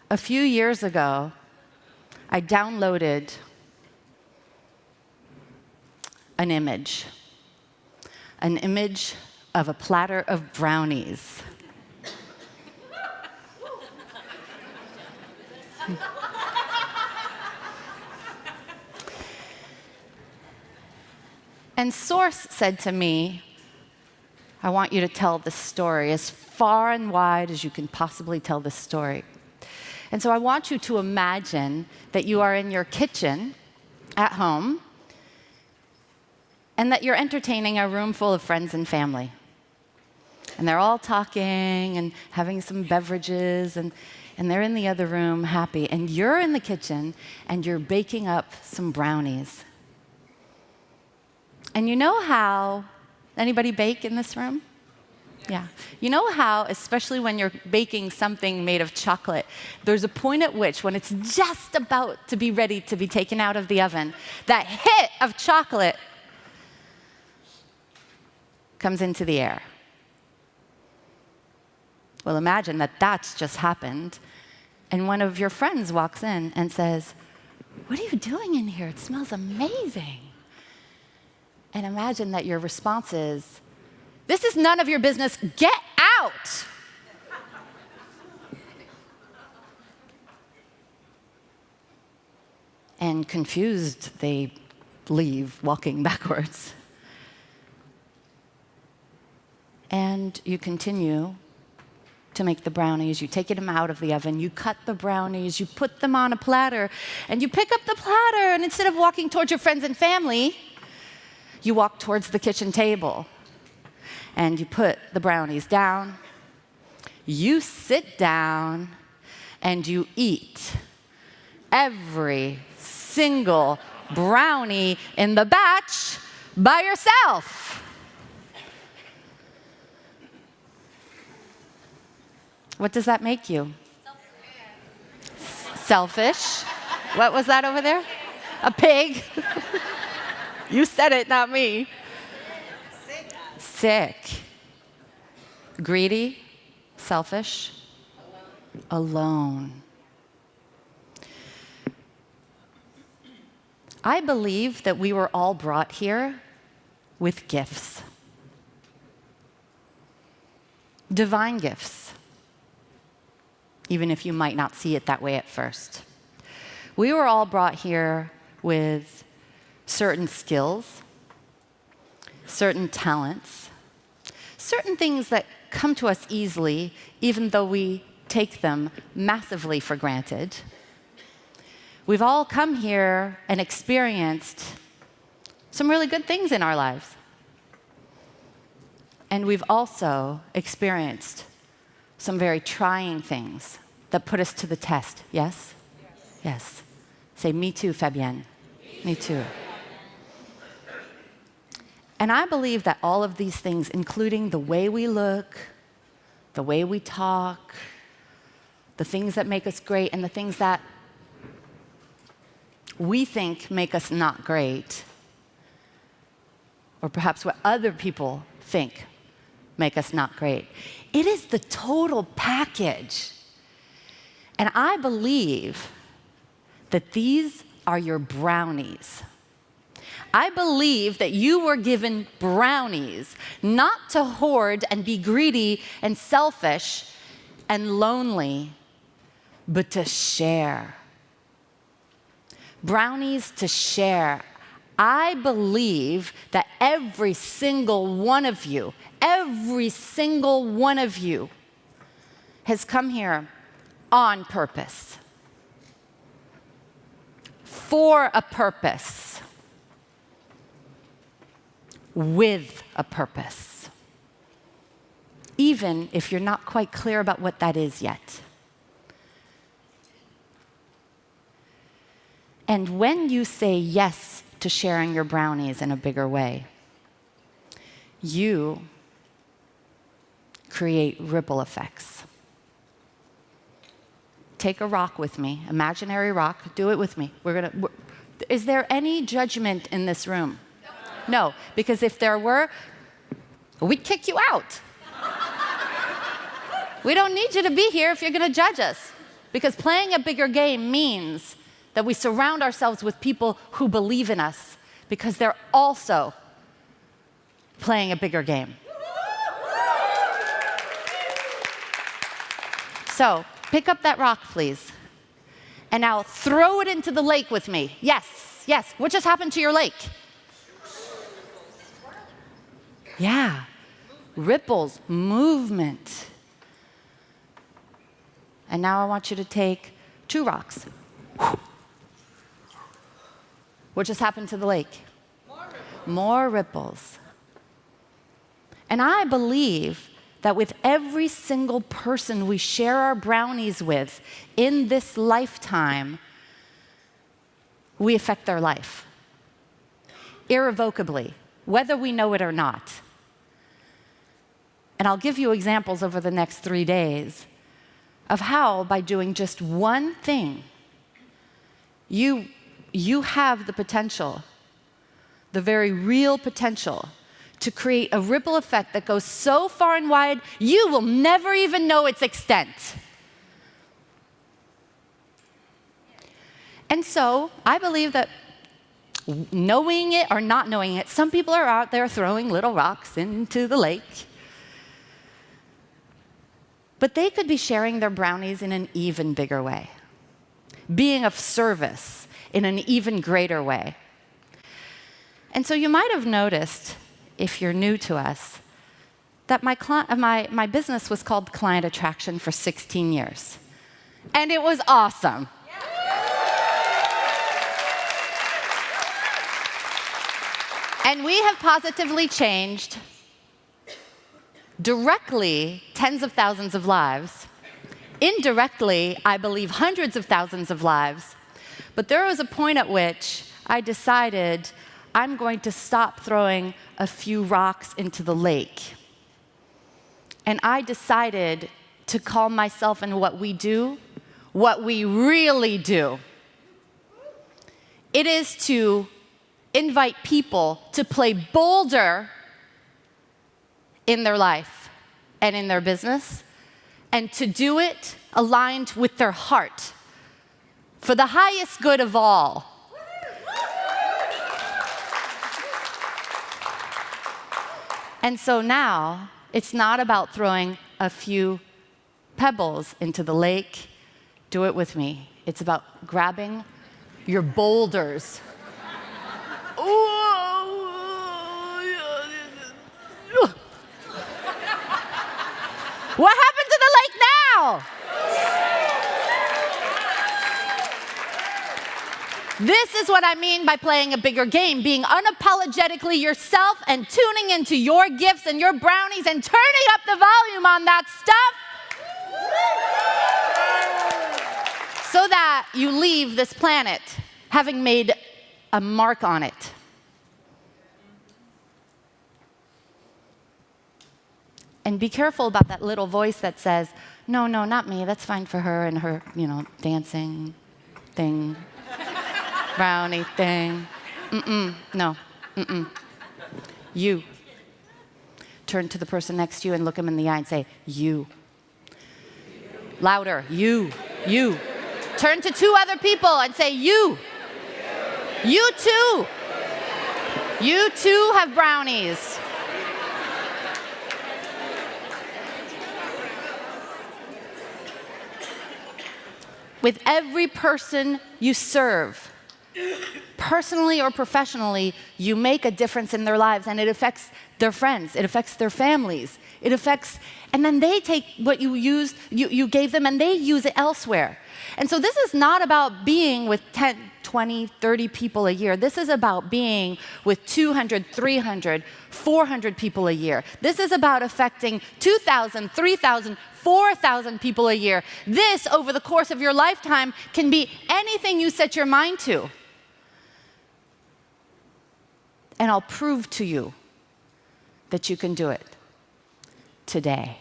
A few years ago, I downloaded an image of a platter of brownies. And Source said to me, I want you to tell this story as far and wide as you can possibly tell this story. And so I want you to imagine that you are in your kitchen at home and that you're entertaining a room full of friends and family. And they're all talking and having some beverages, and they're in the other room happy. And you're in the kitchen and you're baking up some brownies. And you know how, anybody bake in this room? Yeah. You know how, especially when you're baking something made of chocolate, there's a point at which, when it's just about to be ready to be taken out of the oven, that hit of chocolate comes into the air. Well, imagine that that's just happened, and one of your friends walks in and says, "What are you doing in here? It smells amazing." And imagine that your response is, "This is none of your business. Get out!" And confused, they leave, walking backwards. And you continue to make the brownies. You take them out of the oven. You cut the brownies. You put them on a platter. And you pick up the platter. And instead of walking towards your friends and family, you walk towards the kitchen table. And you put the brownies down. You sit down. And you eat every single brownie in the batch by yourself. What does that make you? Selfish. What was that over there? A pig. You said it, not me. Sick. Greedy. Selfish. Alone. I believe that we were all brought here with gifts. Divine gifts. Even if you might not see it that way at first. We were all brought here with certain skills, certain talents, certain things that come to us easily, even though we take them massively for granted. We've all come here and experienced some really good things in our lives. And we've also experienced some very trying things that put us to the test. Yes? Yes. Say, me too, Fabienne. Me too. And I believe that all of these things, including the way we look, the way we talk, the things that make us great, and the things that we think make us not great, or perhaps what other people think make us not great. It is the total package. And I believe that these are your brownies. I believe that you were given brownies, not to hoard and be greedy and selfish and lonely, but to share. Brownies to share. I believe that every single one of you has come here on purpose, for a purpose, with a purpose, even if you're not quite clear about what that is yet. And when you say yes to sharing your brownies in a bigger way, you create ripple effects. Take a rock with me, imaginary rock, do it with me. Is there any judgment in this room? No, because if there were, we'd kick you out. We don't need you to be here if you're going to judge us. Because playing a bigger game means that we surround ourselves with people who believe in us because they're also playing a bigger game. So, pick up that rock, please. And now throw it into the lake with me. Yes, yes. What just happened to your lake? Yeah. Ripples, movement. And now I want you to take 2 rocks. What just happened to the lake? More ripples. And I believe that with every single person we share our brownies with in this lifetime, we affect their life. Irrevocably, whether we know it or not. And I'll give you examples over the next 3 days of how, by doing just one thing, you have the potential, the very real potential, to create a ripple effect that goes so far and wide, you will never even know its extent. And so, I believe that knowing it or not knowing it, some people are out there throwing little rocks into the lake. But they could be sharing their brownies in an even bigger way, being of service in an even greater way. And so you might have noticed, if you're new to us, that my business was called Client Attraction for 16 years. And it was awesome. And we have positively changed directly tens of thousands of lives. Indirectly, I believe hundreds of thousands of lives. But there was a point at which I decided I'm going to stop throwing a few rocks into the lake. And I decided to call myself and what we do, what we really do. It is to invite people to play bolder in their life and in their business, and to do it aligned with their heart for the highest good of all. And so now, it's not about throwing a few pebbles into the lake. Do it with me. It's about grabbing your boulders. What happened to the lake now? This is what I mean by playing a bigger game, being unapologetically yourself and tuning into your gifts and your brownies and turning up the volume on that stuff so that you leave this planet having made a mark on it. And be careful about that little voice that says, no, not me, that's fine for her and her, dancing thing, brownie thing. No. You. Turn to the person next to you and look them in the eye and say, you. Louder, you. Turn to 2 other people and say, you. You too. You too have brownies. With every person you serve, personally or professionally, you make a difference in their lives, and it affects their friends, it affects their families, and then they take what you gave them, and they use it elsewhere. And so this is not about being with 10, 20, 30 people a year. This is about being with 200, 300, 400 people a year. This is about affecting 2,000, 3,000, 4,000 people a year. This, over the course of your lifetime, can be anything you set your mind to. And I'll prove to you that you can do it today.